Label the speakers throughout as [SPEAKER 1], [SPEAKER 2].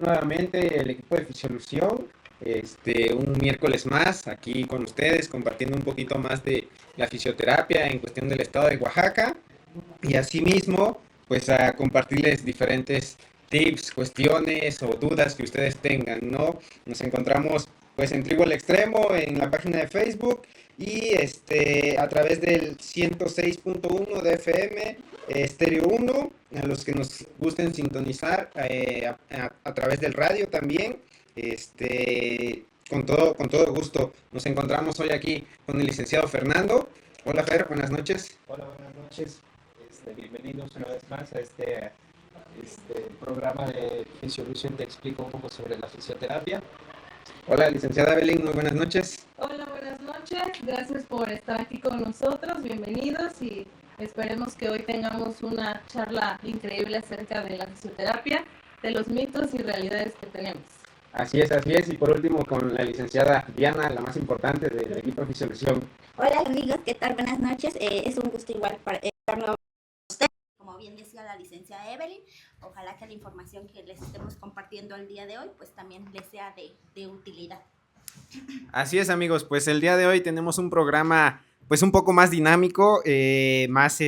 [SPEAKER 1] nuevamente el equipo de Fisiolución, un miércoles más aquí con ustedes, compartiendo un poquito más de la fisioterapia en cuestión del estado de Oaxaca y asimismo, pues a compartirles diferentes tips, cuestiones o dudas que ustedes tengan, ¿no? Nos encontramos pues en Tribu al Extremo, en la página de Facebook y a través del 106.1 de FM, Estéreo 1, a los que nos gusten sintonizar a través del radio también, con todo gusto. Nos encontramos hoy aquí con el licenciado Fernando. Hola Fer, buenas noches.
[SPEAKER 2] Hola, buenas noches. Bienvenidos una vez más a este programa de Fisiolución. Te explico un poco sobre la fisioterapia.
[SPEAKER 1] Hola, licenciada Evelyn, muy buenas noches.
[SPEAKER 3] Hola, buenas noches. Gracias por estar aquí con nosotros. Bienvenidos y esperemos que hoy tengamos una charla increíble acerca de la fisioterapia, de los mitos y realidades que tenemos.
[SPEAKER 1] Así es, así es. Y por último, con la licenciada Diana, la más importante del equipo de Fisiolución.
[SPEAKER 4] Hola amigos, ¿qué tal? Buenas noches. Es un gusto igual para estar nuevamente con ustedes. Como bien decía la licenciada Evelyn, ojalá que la información que les estemos compartiendo el día de hoy, pues también les sea de utilidad.
[SPEAKER 1] Así es, amigos, pues el día de hoy tenemos un programa pues un poco más dinámico, más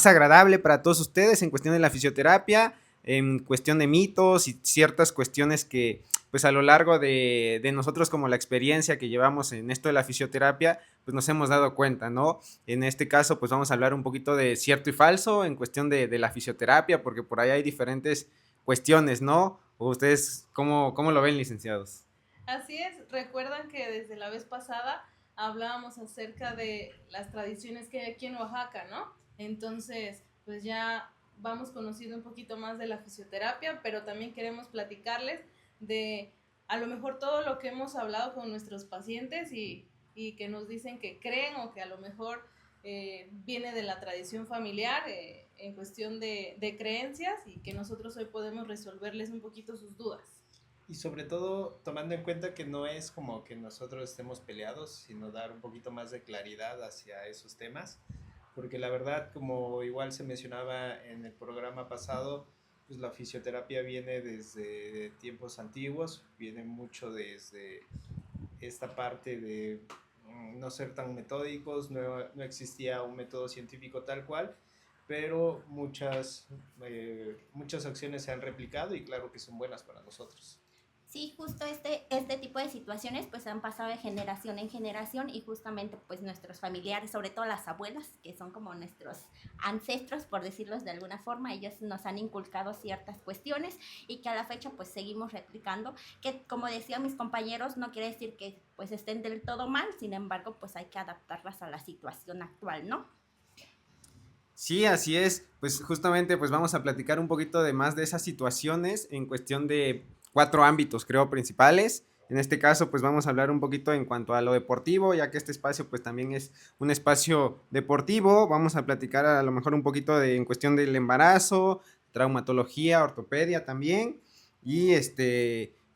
[SPEAKER 1] agradable para todos ustedes en cuestión de la fisioterapia, en cuestión de mitos y ciertas cuestiones que pues a lo largo de nosotros como la experiencia que llevamos en esto de la fisioterapia, pues nos hemos dado cuenta, ¿no? En este caso pues vamos a hablar un poquito de cierto y falso en cuestión de la fisioterapia, porque por ahí hay diferentes cuestiones, ¿no? ¿O ustedes cómo lo ven, licenciados?
[SPEAKER 3] Así es, recuerdan que desde la vez pasada hablábamos acerca de las tradiciones que hay aquí en Oaxaca, ¿no? Entonces, pues ya vamos conociendo un poquito más de la fisioterapia, pero también queremos platicarles de a lo mejor todo lo que hemos hablado con nuestros pacientes y que nos dicen que creen o que a lo mejor viene de la tradición familiar en cuestión de creencias y que nosotros hoy podemos resolverles un poquito sus dudas.
[SPEAKER 2] Y sobre todo tomando en cuenta que no es como que nosotros estemos peleados, sino dar un poquito más de claridad hacia esos temas, porque la verdad, como igual se mencionaba en el programa pasado, pues la fisioterapia viene desde tiempos antiguos, viene mucho desde esta parte de no ser tan metódicos, no existía un método científico tal cual, pero muchas acciones se han replicado y claro que son buenas para nosotros.
[SPEAKER 4] Sí, justo este tipo de situaciones pues han pasado de generación en generación y justamente pues nuestros familiares, sobre todo las abuelas, que son como nuestros ancestros, por decirlos de alguna forma, ellos nos han inculcado ciertas cuestiones y que a la fecha pues seguimos replicando, que como decían mis compañeros, no quiere decir que pues estén del todo mal, sin embargo pues hay que adaptarlas a la situación actual, ¿no?
[SPEAKER 1] Sí, así es. Pues justamente pues vamos a platicar un poquito de más de esas situaciones en cuestión de 4 ámbitos, creo, principales. En este caso, pues vamos a hablar un poquito en cuanto a lo deportivo, ya que este espacio pues también es un espacio deportivo. Vamos a platicar a lo mejor un poquito en cuestión del embarazo, traumatología, ortopedia también y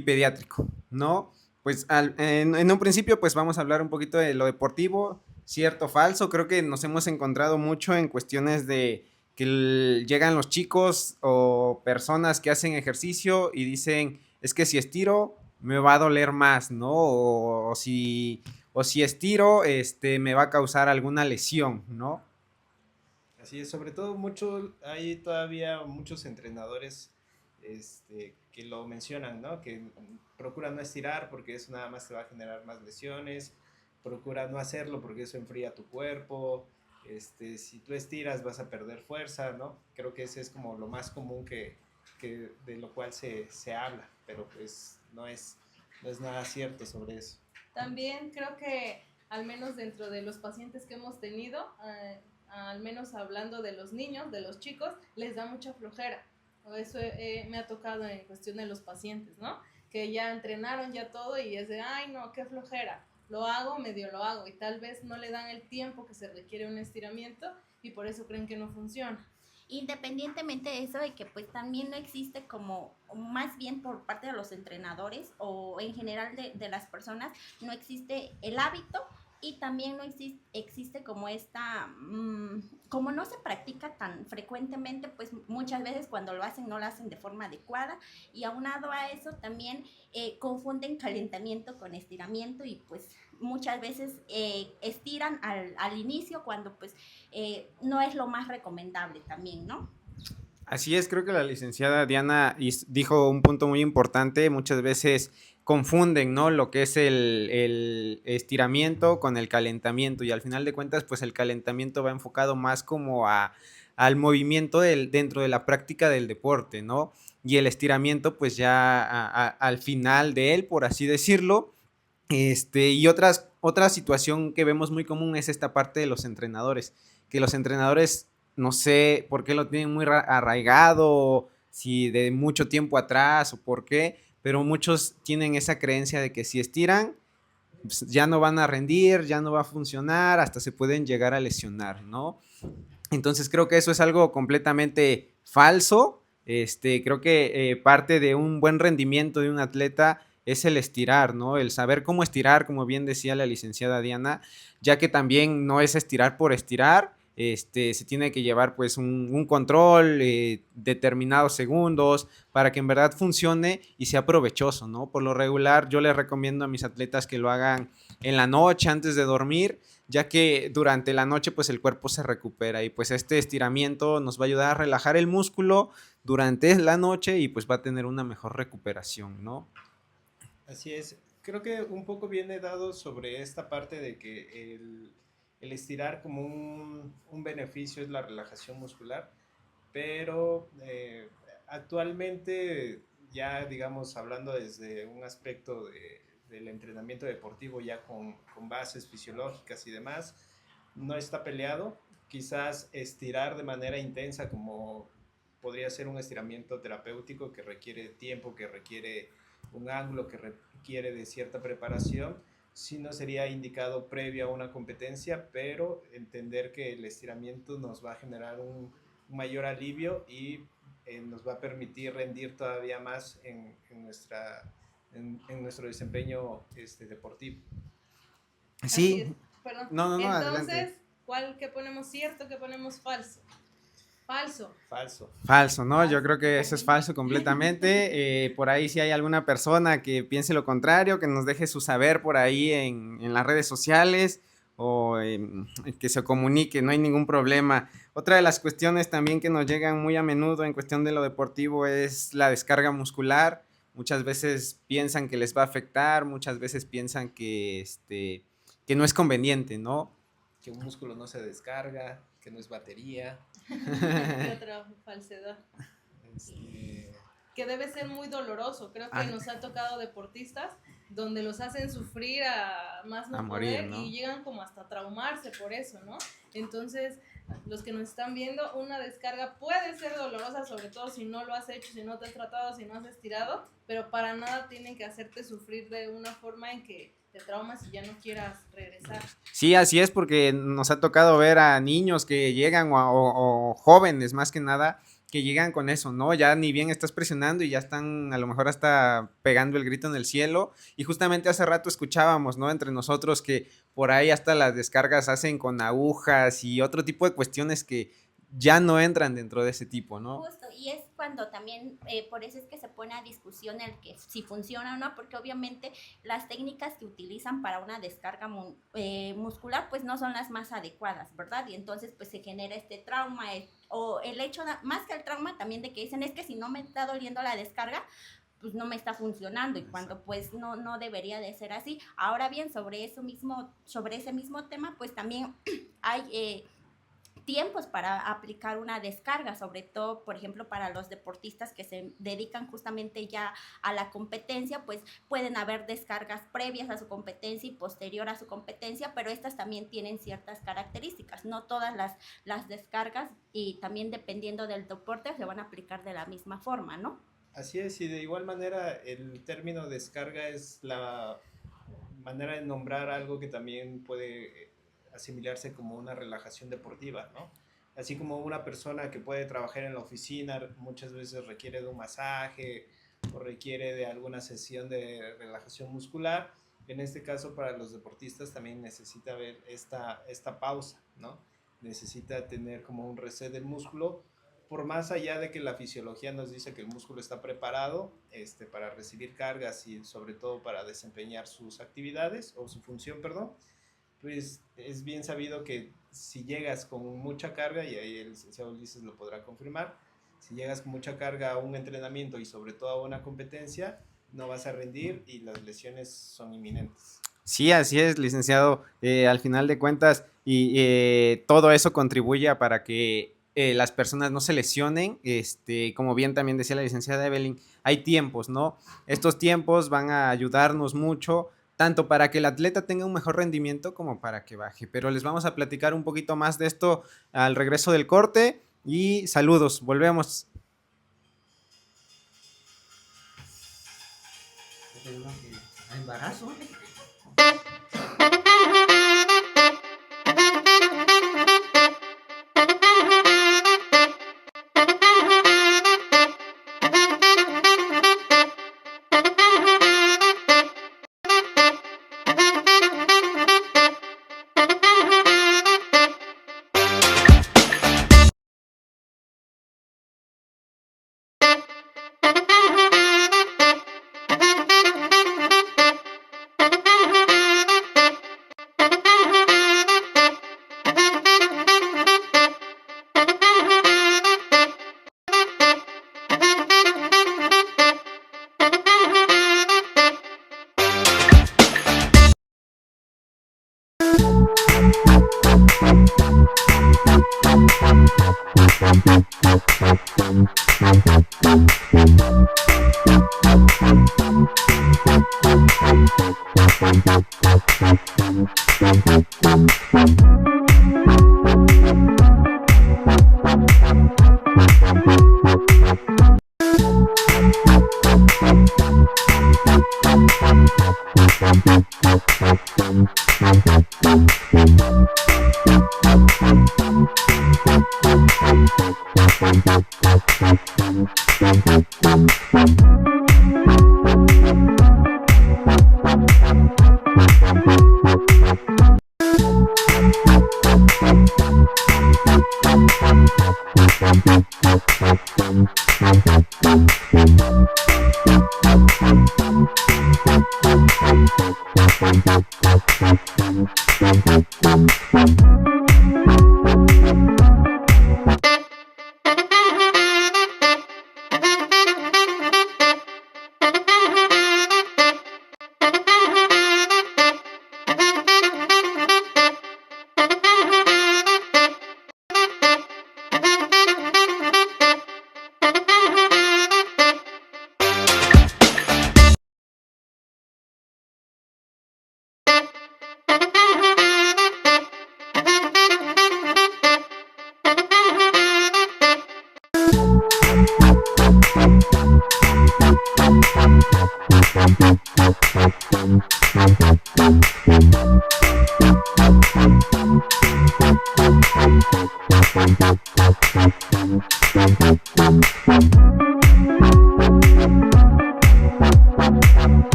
[SPEAKER 1] pediátrico, ¿no? Pues en un principio pues vamos a hablar un poquito de lo deportivo, cierto, falso. Creo que nos hemos encontrado mucho en cuestiones de que llegan los chicos o personas que hacen ejercicio y dicen, es que si estiro me va a doler más, ¿no? O si estiro, me va a causar alguna lesión, ¿no?
[SPEAKER 2] Así es, sobre todo hay todavía muchos entrenadores que lo mencionan, ¿no? Que procura no estirar porque eso nada más te va a generar más lesiones, procura no hacerlo porque eso enfría tu cuerpo, si tú estiras vas a perder fuerza, ¿no? Creo que ese es como lo más común que de lo cual se habla, pero pues no es nada cierto sobre eso.
[SPEAKER 3] También creo que al menos dentro de los pacientes que hemos tenido, al menos hablando de los niños, de los chicos, les da mucha flojera. Eso me ha tocado en cuestión de los pacientes, ¿no? Que ya entrenaron ya todo y es de, ay no, qué flojera, lo hago, medio lo hago y tal vez no le dan el tiempo que se requiere un estiramiento y por eso creen que no funciona.
[SPEAKER 4] Independientemente de eso, de que pues también no existe como, más bien por parte de los entrenadores o en general de las personas, no existe el hábito y también no existe como como no se practica tan frecuentemente, pues muchas veces cuando lo hacen no lo hacen de forma adecuada, y aunado a eso también confunden calentamiento con estiramiento, y pues muchas veces estiran al inicio cuando pues no es lo más recomendable también, ¿no?
[SPEAKER 1] Así es, creo que la licenciada Diana dijo un punto muy importante. Muchas veces confunden, ¿no? Lo que es el estiramiento con el calentamiento, y al final de cuentas, pues el calentamiento va enfocado más como al movimiento dentro de la práctica del deporte, ¿no? Y el estiramiento, pues ya al final de él, por así decirlo. Y otra situación que vemos muy común es esta parte de los entrenadores, que los entrenadores, no sé por qué lo tienen muy arraigado, si de mucho tiempo atrás o por qué, pero muchos tienen esa creencia de que si estiran, pues ya no van a rendir, ya no va a funcionar, hasta se pueden llegar a lesionar, ¿no? Entonces creo que eso es algo completamente falso. Creo que parte de un buen rendimiento de un atleta es el estirar, ¿no? El saber cómo estirar, como bien decía la licenciada Diana, ya que también no es estirar por estirar. Se tiene que llevar pues un control, determinados segundos, para que en verdad funcione y sea provechoso, ¿no? Por lo regular yo les recomiendo a mis atletas que lo hagan en la noche antes de dormir, ya que durante la noche pues el cuerpo se recupera, y pues este estiramiento nos va a ayudar a relajar el músculo durante la noche, y pues va a tener una mejor recuperación, ¿no?
[SPEAKER 2] Así es. Creo que un poco viene dado sobre esta parte de que el estirar como un beneficio es la relajación muscular, pero actualmente ya digamos hablando desde un aspecto del entrenamiento deportivo ya con bases fisiológicas y demás, no está peleado. Quizás estirar de manera intensa como podría ser un estiramiento terapéutico que requiere tiempo, que requiere un ángulo, que requiere de cierta preparación, si no sería indicado previo a una competencia, pero entender que el estiramiento nos va a generar un mayor alivio y nos va a permitir rendir todavía más en nuestro desempeño deportivo.
[SPEAKER 3] Así es.
[SPEAKER 1] Sí,
[SPEAKER 3] Perdón.
[SPEAKER 1] no, adelante.
[SPEAKER 3] Entonces, ¿qué ponemos cierto, qué ponemos falso? Falso.
[SPEAKER 2] Falso.
[SPEAKER 1] Falso, ¿no? Yo
[SPEAKER 3] Falso.
[SPEAKER 1] creo que eso es falso completamente. Por ahí si hay alguna persona que piense lo contrario, que nos deje su saber por ahí en las redes sociales, o que se comunique, no hay ningún problema. Otra de las cuestiones también que nos llegan muy a menudo en cuestión de lo deportivo es la descarga muscular. Muchas veces piensan que les va a afectar, muchas veces piensan que no es conveniente, ¿no?
[SPEAKER 2] Que un músculo no se descarga, que no es batería.
[SPEAKER 3] ¿Qué otra falsedad?
[SPEAKER 2] Este,
[SPEAKER 3] Que debe ser muy doloroso. Creo que nos ha tocado deportistas donde los hacen sufrir a más no
[SPEAKER 1] A morir,
[SPEAKER 3] poder,
[SPEAKER 1] ¿no?
[SPEAKER 3] y llegan como hasta traumarse por eso, ¿no? Entonces, los que nos están viendo, una descarga puede ser dolorosa, sobre todo si no lo has hecho, si no te has tratado, si no has estirado, pero para nada tienen que hacerte sufrir de una forma en que te traumas y ya no quieras regresar.
[SPEAKER 1] Sí, así es, porque nos ha tocado ver a niños que llegan, o jóvenes más que nada, que llegan con eso, ¿no? Ya ni bien estás presionando y ya están a lo mejor hasta pegando el grito en el cielo. Y justamente hace rato escuchábamos, ¿no? Entre nosotros que por ahí hasta las descargas hacen con agujas y otro tipo de cuestiones que ya no entran dentro de ese tipo, ¿no?
[SPEAKER 4] Justo, y es cuando también, por eso es que se pone a discusión el que si funciona o no, porque obviamente las técnicas que utilizan para una descarga muscular pues no son las más adecuadas, ¿verdad? Y entonces pues se genera este trauma, o el hecho, más que el trauma también de que dicen es que si no me está doliendo la descarga, pues no me está funcionando, y cuando pues no debería de ser así. Ahora bien, sobre ese mismo tema, pues también hay tiempos para aplicar una descarga, sobre todo, por ejemplo, para los deportistas que se dedican justamente ya a la competencia, pues pueden haber descargas previas a su competencia y posterior a su competencia, pero estas también tienen ciertas características. No todas las descargas, y también dependiendo del deporte, se van a aplicar de la misma forma, ¿no?
[SPEAKER 2] Así es, y de igual manera el término descarga es la manera de nombrar algo que también puede asimilarse como una relajación deportiva, ¿no? Así como una persona que puede trabajar en la oficina muchas veces requiere de un masaje o requiere de alguna sesión de relajación muscular, En este caso, para los deportistas también necesita haber esta pausa, ¿no? Necesita tener como un reset del músculo, por más allá de que la fisiología nos dice que el músculo está preparado para recibir cargas y sobre todo para desempeñar sus actividades o su función, perdón, pues es bien sabido que si llegas con mucha carga, y ahí el licenciado Ulises lo podrá confirmar, si llegas con mucha carga a un entrenamiento y sobre todo a una competencia, no vas a rendir y las lesiones son inminentes.
[SPEAKER 1] Sí, así es, licenciado. Al final de cuentas, y todo eso contribuye a para que las personas no se lesionen. Como bien también decía la licenciada Evelyn, hay tiempos, ¿no? Estos tiempos van a ayudarnos mucho, tanto para que el atleta tenga un mejor rendimiento como para que baje. Pero les vamos a platicar un poquito más de esto al regreso del corte. Y saludos, volvemos.
[SPEAKER 5] Embarazo.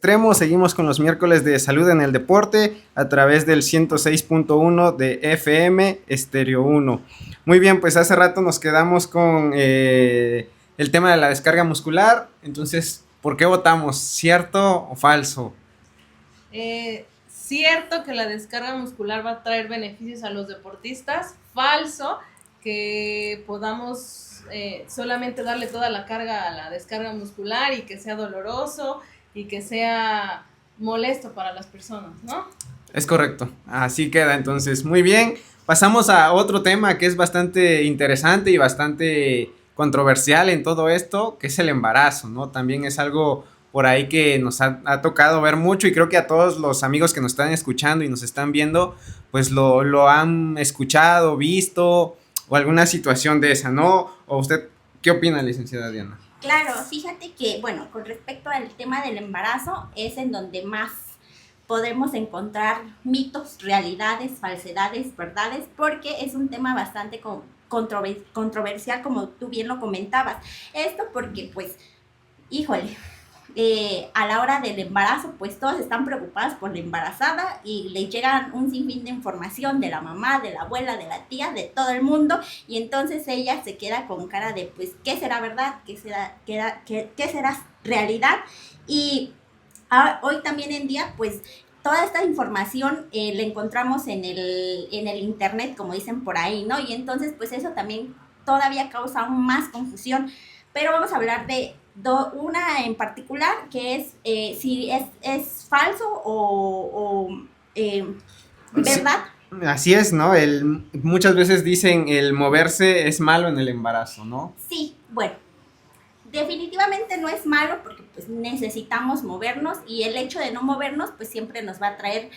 [SPEAKER 1] Extremo, seguimos con los miércoles de salud en el deporte a través del 106.1 de FM Estéreo 1. Muy bien, pues hace rato nos quedamos con el tema de la descarga muscular. Entonces, ¿por qué votamos? ¿Cierto o falso?
[SPEAKER 3] Cierto que la descarga muscular va a traer beneficios a los deportistas. Falso que podamos solamente darle toda la carga a la descarga muscular y que sea doloroso y que sea molesto para las personas, ¿no?
[SPEAKER 1] Es correcto, así queda entonces. Muy bien, pasamos a otro tema que es bastante interesante y bastante controversial en todo esto, que es el embarazo, ¿no? También es algo por ahí que nos ha tocado ver mucho y creo que a todos los amigos que nos están escuchando y nos están viendo, pues lo han escuchado, visto o alguna situación de esa, ¿no? ¿O usted qué opina, licenciada Diana?
[SPEAKER 4] Claro, fíjate que, bueno, con respecto al tema del embarazo, es en donde más podemos encontrar mitos, realidades, falsedades, verdades, porque es un tema bastante controversial, como tú bien lo comentabas. Esto porque, pues, híjole, a la hora del embarazo, pues todas están preocupadas por la embarazada y le llegan un sinfín de información de la mamá, de la abuela, de la tía, de todo el mundo, y entonces ella se queda con cara de, pues, ¿qué será verdad? ¿Qué será realidad? Y hoy también en día, pues, toda esta información la encontramos en el internet, como dicen por ahí, ¿no? Y entonces, pues eso también todavía causa aún más confusión. Pero vamos a hablar de una en particular, que es si es falso o
[SPEAKER 1] Sí,
[SPEAKER 4] verdad.
[SPEAKER 1] así es, ¿no? Muchas veces dicen el moverse es malo en el embarazo, ¿no?
[SPEAKER 4] Sí, bueno, definitivamente no es malo porque pues necesitamos movernos y el hecho de no movernos pues siempre nos va a traer,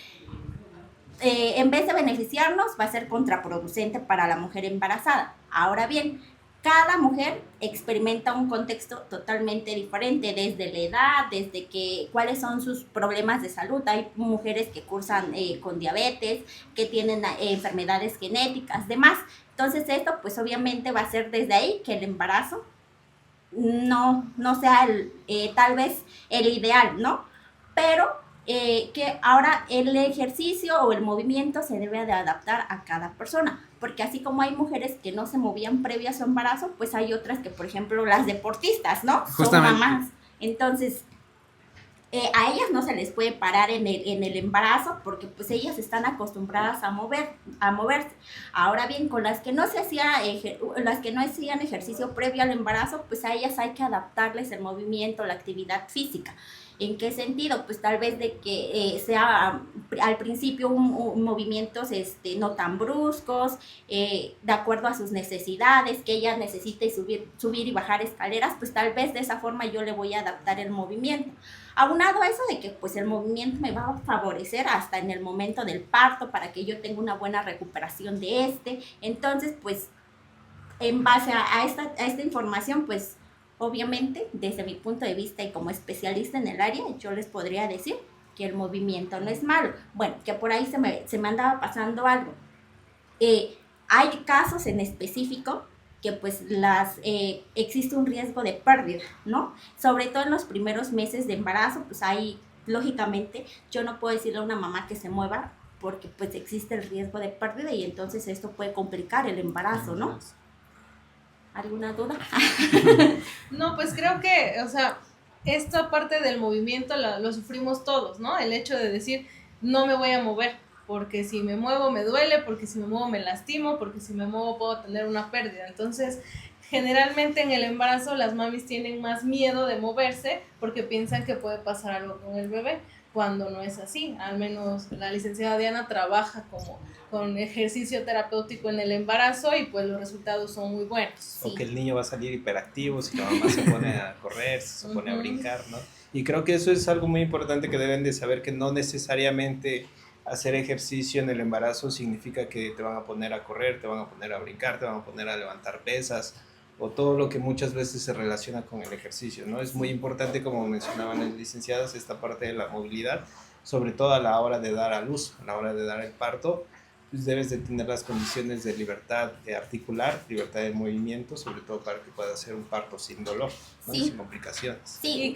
[SPEAKER 4] en vez de beneficiarnos, va a ser contraproducente para la mujer embarazada. Ahora bien, cada mujer experimenta un contexto totalmente diferente, desde la edad, desde que cuáles son sus problemas de salud. Hay mujeres que cursan con diabetes, que tienen enfermedades genéticas, demás. Entonces esto pues obviamente va a ser desde ahí que el embarazo no sea tal vez el ideal, ¿no? Pero que ahora el ejercicio o el movimiento se debe de adaptar a cada persona, porque así como hay mujeres que no se movían previo a su embarazo, pues hay otras que, por ejemplo, las deportistas, ¿no? Son
[SPEAKER 1] Justamente.
[SPEAKER 4] mamás. Entonces, a ellas no se les puede parar en el embarazo porque pues ellas están acostumbradas a moverse. Ahora bien, con las que no las que no hacían ejercicio previo al embarazo, pues a ellas hay que adaptarles el movimiento, la actividad física. ¿En qué sentido? Pues tal vez de que sea al principio movimientos no tan bruscos, de acuerdo a sus necesidades, que ella necesite subir y bajar escaleras, pues tal vez de esa forma yo le voy a adaptar el movimiento. Aunado a eso de que pues el movimiento me va a favorecer hasta en el momento del parto para que yo tenga una buena recuperación de entonces pues en base a esta información pues obviamente desde mi punto de vista y como especialista en el área yo les podría decir que el movimiento no es malo. Bueno, que por ahí se me andaba pasando algo. Hay casos en específico que pues existe un riesgo de pérdida, ¿no? Sobre todo en los primeros meses de embarazo, pues ahí, lógicamente, yo no puedo decirle a una mamá que se mueva porque pues existe el riesgo de pérdida y entonces esto puede complicar el embarazo, ¿no? ¿Alguna duda?
[SPEAKER 3] No, pues creo que, o sea, esta parte del movimiento lo sufrimos todos, ¿no? El hecho de decir, no me voy a mover, porque si me muevo me duele, porque si me muevo me lastimo, porque si me muevo puedo tener una pérdida. Entonces, generalmente en el embarazo las mamis tienen más miedo de moverse porque piensan que puede pasar algo con el bebé, cuando no es así. Al menos la licenciada Diana trabaja como con ejercicio terapéutico en el embarazo y pues los resultados son muy buenos.
[SPEAKER 4] Sí.
[SPEAKER 2] O que el niño va a salir hiperactivo si la mamá se pone a correr, si se pone a brincar, ¿no? Y creo que eso es algo muy importante que deben de saber, que no necesariamente hacer ejercicio en el embarazo significa que te van a poner a correr, te van a poner a brincar, te van a poner a levantar pesas o todo lo que muchas veces se relaciona con el ejercicio, ¿no? Es muy importante, como mencionaban las licenciadas, esta parte de la movilidad, sobre todo a la hora de dar a luz, a la hora de dar el parto, pues debes de tener las condiciones de libertad de articular, libertad de movimiento, sobre todo para que puedas hacer un parto sin dolor, ¿no?
[SPEAKER 4] Sí.
[SPEAKER 2] Sin complicaciones.
[SPEAKER 4] Sí.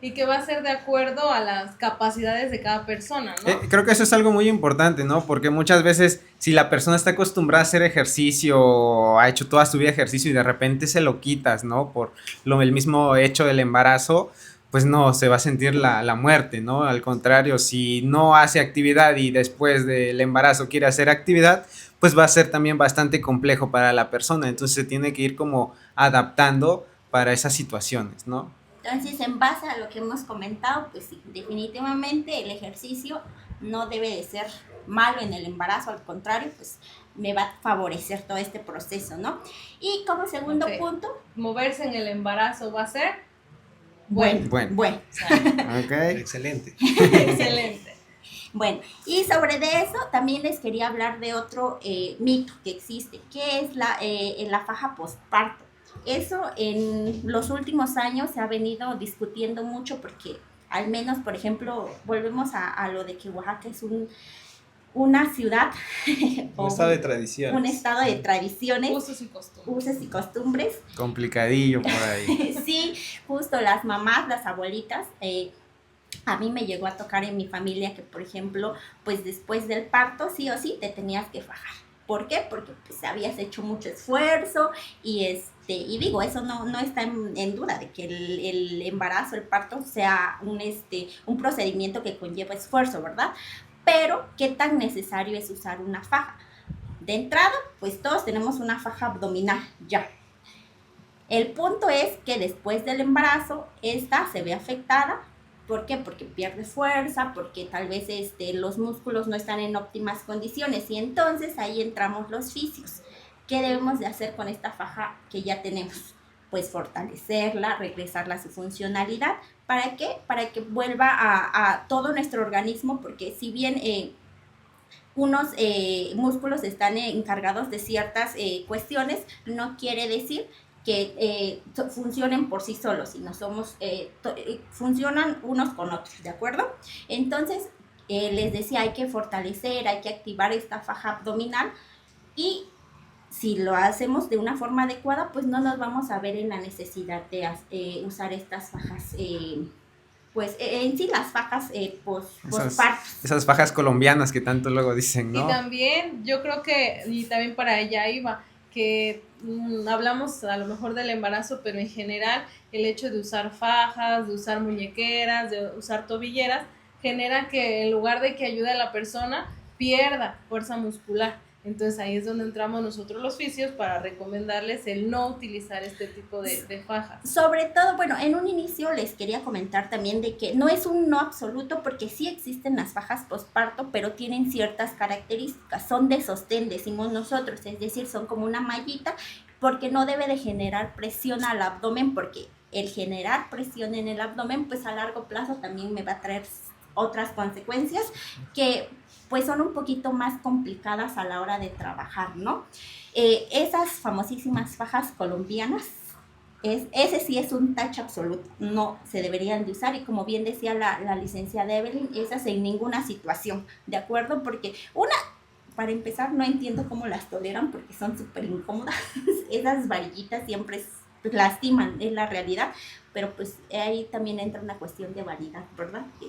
[SPEAKER 3] Y que va a ser de acuerdo a las capacidades de cada persona, ¿no?
[SPEAKER 1] Creo que eso es algo muy importante, ¿no? Porque muchas veces si la persona está acostumbrada a hacer ejercicio, ha hecho toda su vida ejercicio y de repente se lo quitas, ¿no? Por el mismo hecho del embarazo, pues no, se va a sentir la muerte, ¿no? Al contrario, si no hace actividad y después del embarazo quiere hacer actividad, pues va a ser también bastante complejo para la persona. Entonces se tiene que ir como adaptando para esas situaciones, ¿no?
[SPEAKER 4] Entonces, en base a lo que hemos comentado, pues sí, definitivamente el ejercicio no debe de ser malo en el embarazo, al contrario, pues me va a favorecer todo este proceso, ¿no? Y como segundo punto,
[SPEAKER 3] moverse en el embarazo va a ser
[SPEAKER 1] Bueno.
[SPEAKER 4] bueno.
[SPEAKER 1] Okay.
[SPEAKER 2] Excelente.
[SPEAKER 3] Excelente.
[SPEAKER 4] Bueno, y sobre de eso también les quería hablar de otro mito que existe, que es la faja postparto. Eso en los últimos años se ha venido discutiendo mucho porque al menos, por ejemplo, volvemos a lo de que Oaxaca es una ciudad
[SPEAKER 2] Un
[SPEAKER 4] o
[SPEAKER 2] estado de
[SPEAKER 4] un
[SPEAKER 2] tradiciones.
[SPEAKER 4] estado de tradiciones,
[SPEAKER 3] Usos y costumbres.
[SPEAKER 4] usos y costumbres.
[SPEAKER 1] Complicadillo por ahí.
[SPEAKER 4] Sí, justo las mamás, las abuelitas, a mí me llegó a tocar en mi familia que, por ejemplo, pues después del parto, sí o sí, te tenías que fajar. ¿Por qué? Porque pues habías hecho mucho esfuerzo y digo, eso no está en duda de que el embarazo, el parto sea un procedimiento que conlleva esfuerzo, ¿verdad? Pero, ¿qué tan necesario es usar una faja? De entrada, pues todos tenemos una faja abdominal, ya. El punto es que después del embarazo, esta se ve afectada. ¿Por qué? Porque pierde fuerza, porque tal vez los músculos no están en óptimas condiciones y entonces ahí entramos los fisios. ¿Qué debemos de hacer con esta faja que ya tenemos? Pues fortalecerla, regresarla a su funcionalidad. ¿Para qué? Para que vuelva a todo nuestro organismo, porque si bien unos músculos están encargados de ciertas cuestiones, no quiere decir que funcionen por sí solos, sino funcionan unos con otros, ¿de acuerdo? Entonces, les decía, hay que fortalecer, hay que activar esta faja abdominal y si lo hacemos de una forma adecuada, pues no nos vamos a ver en la necesidad de usar estas fajas, pues en sí las fajas postpartos.
[SPEAKER 1] Esas fajas colombianas que tanto luego dicen,
[SPEAKER 3] Y
[SPEAKER 1] ¿no?
[SPEAKER 3] también, yo creo que, y también para allá iba, que hablamos a lo mejor del embarazo, pero en general el hecho de usar fajas, de usar muñequeras, de usar tobilleras, genera que en lugar de que ayude a la persona, pierda fuerza muscular. Entonces ahí es donde entramos nosotros los fisios para recomendarles el no utilizar este tipo de fajas.
[SPEAKER 4] Sobre todo, bueno, en un inicio les quería comentar también de que no es un no absoluto porque sí existen las fajas postparto, pero tienen ciertas características. Son de sostén, decimos nosotros, es decir, son como una mallita porque no debe de generar presión al abdomen porque el generar presión en el abdomen pues a largo plazo también me va a traer otras consecuencias que pues son un poquito más complicadas a la hora de trabajar, ¿no? Esas famosísimas fajas colombianas, ese sí es un tache absoluto, no se deberían de usar y como bien decía la licenciada Evelyn, esas en ninguna situación, ¿de acuerdo? Porque para empezar, no entiendo cómo las toleran porque son súper incómodas, esas varillitas siempre lastiman, es la realidad, pero pues ahí también entra una cuestión de vanidad, ¿verdad? Que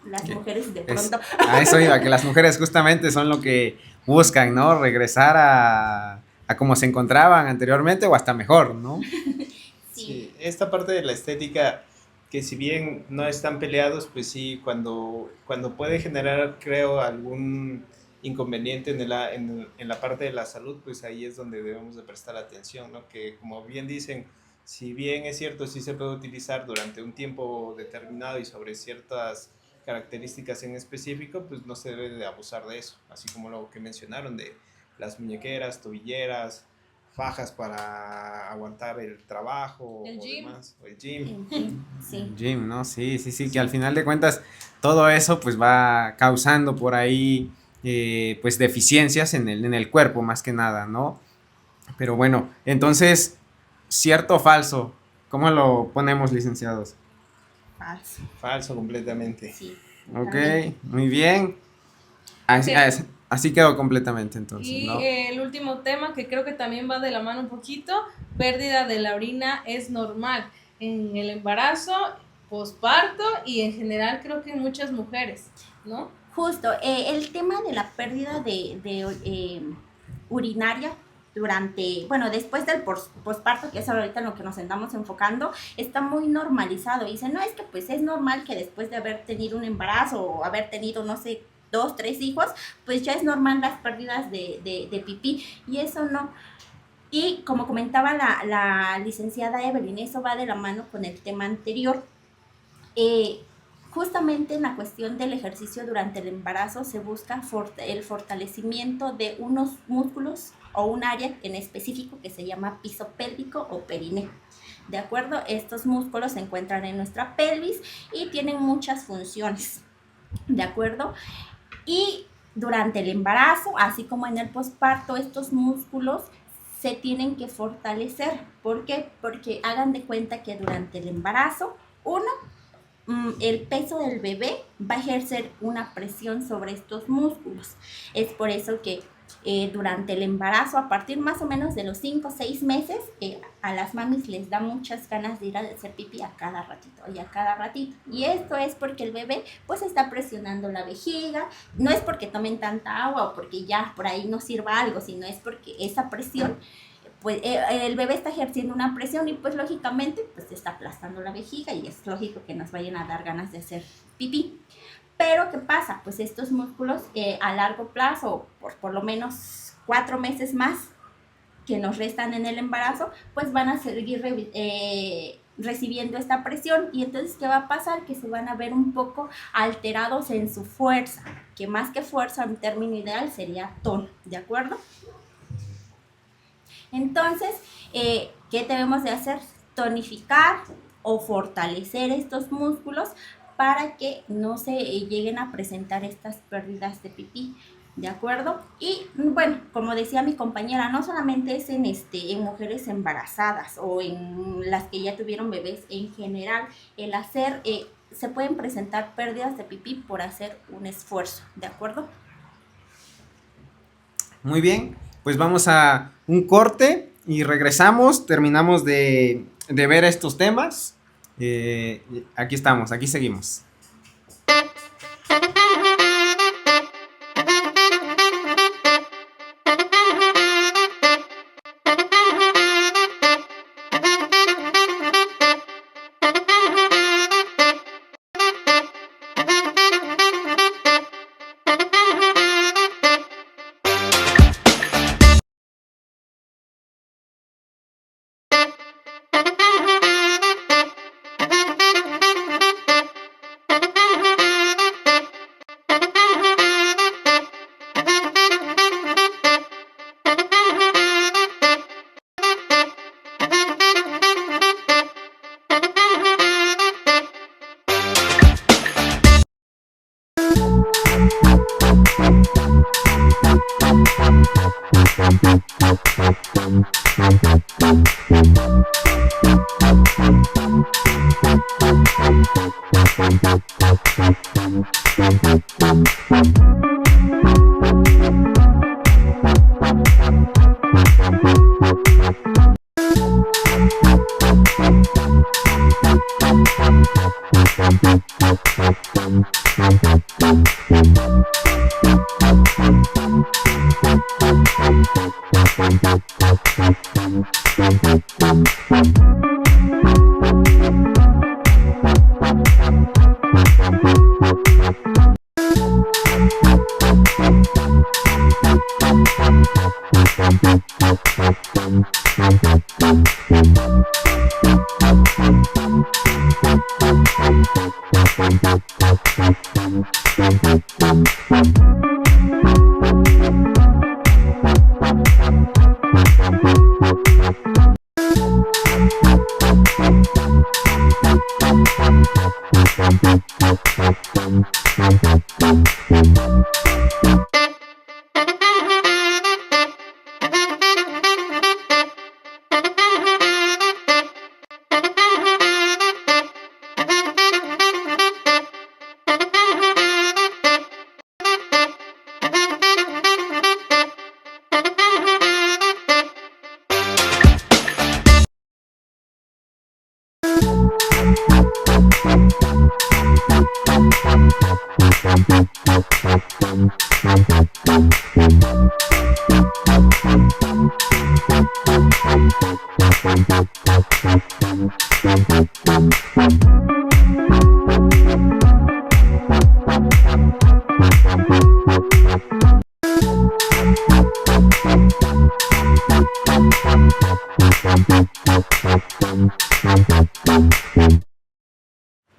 [SPEAKER 4] las mujeres de pronto...
[SPEAKER 1] A eso iba, que las mujeres justamente son lo que buscan, ¿no? Regresar a como se encontraban anteriormente o hasta mejor, ¿no?
[SPEAKER 2] Sí, esta parte de la estética, que si bien no están peleados, pues sí, cuando puede generar, creo, algún inconveniente en la parte de la salud, pues ahí es donde debemos de prestar atención, ¿no? Que como bien dicen, si bien es cierto, sí se puede utilizar durante un tiempo determinado y sobre ciertas características en específico, pues no se debe de abusar de eso, así como lo que mencionaron de las muñequeras, tobilleras, fajas para aguantar el trabajo
[SPEAKER 3] El
[SPEAKER 2] o
[SPEAKER 3] gym.
[SPEAKER 2] demás, o el gym.
[SPEAKER 4] Sí.
[SPEAKER 1] Gym, ¿no? Sí, que al final de cuentas todo eso pues va causando por ahí pues deficiencias en el cuerpo más que nada, ¿no? Pero bueno, entonces, ¿cierto o falso? ¿Cómo lo ponemos, licenciados?
[SPEAKER 4] Falso.
[SPEAKER 2] Falso completamente.
[SPEAKER 4] Sí.
[SPEAKER 1] Ok,
[SPEAKER 4] También.
[SPEAKER 1] muy bien. Así,
[SPEAKER 3] Sí.
[SPEAKER 1] así quedó completamente entonces,
[SPEAKER 3] Y
[SPEAKER 1] ¿no?
[SPEAKER 3] el último tema que creo que también va de la mano un poquito, pérdida de la orina es normal en el embarazo, posparto y en general creo que en muchas mujeres, ¿no?
[SPEAKER 4] Justo, el tema de la pérdida de urinaria después del posparto, que es ahorita en lo que nos andamos enfocando, está muy normalizado. Y dicen, no, es que pues es normal que después de haber tenido un embarazo o haber tenido, no sé, 2, 3 hijos, pues ya es normal las pérdidas de pipí. Y eso no. Y como comentaba la licenciada Evelyn, eso va de la mano con el tema anterior. Eh, Justamente en la cuestión del ejercicio durante el embarazo se busca el fortalecimiento de unos músculos o un área en específico que se llama piso pélvico o perineo. ¿De acuerdo? Estos músculos se encuentran en nuestra pelvis y tienen muchas funciones. ¿De acuerdo? Y durante el embarazo, así como en el posparto, estos músculos se tienen que fortalecer. ¿Por qué? Porque hagan de cuenta que durante el embarazo, el peso del bebé va a ejercer una presión sobre estos músculos. Es por eso que durante el embarazo, a partir más o menos de los 5 o 6 meses, a las mamis les da muchas ganas de ir a hacer pipí a cada ratito y a cada ratito. Y esto es porque el bebé pues está presionando la vejiga. No es porque tomen tanta agua o porque ya por ahí no sirva algo, sino es porque esa presión, pues el bebé está ejerciendo una presión y pues lógicamente pues está aplastando la vejiga y es lógico que nos vayan a dar ganas de hacer pipí. Pero ¿qué pasa? Pues estos músculos a largo plazo, por lo menos 4 meses más que nos restan en el embarazo, pues van a seguir recibiendo esta presión. Y entonces, ¿qué va a pasar? Que se van a ver un poco alterados en su fuerza, que más que fuerza en término ideal sería tono, ¿de acuerdo? Entonces, ¿qué debemos de hacer? Tonificar o fortalecer estos músculos para que no se lleguen a presentar estas pérdidas de pipí, ¿de acuerdo? Y bueno, como decía mi compañera, no solamente es en mujeres embarazadas o en las que ya tuvieron bebés, en general, se pueden presentar pérdidas de pipí por hacer un esfuerzo, ¿de acuerdo?
[SPEAKER 1] Muy bien, pues vamos a un corte y regresamos, terminamos de ver estos temas. Aquí estamos, aquí seguimos.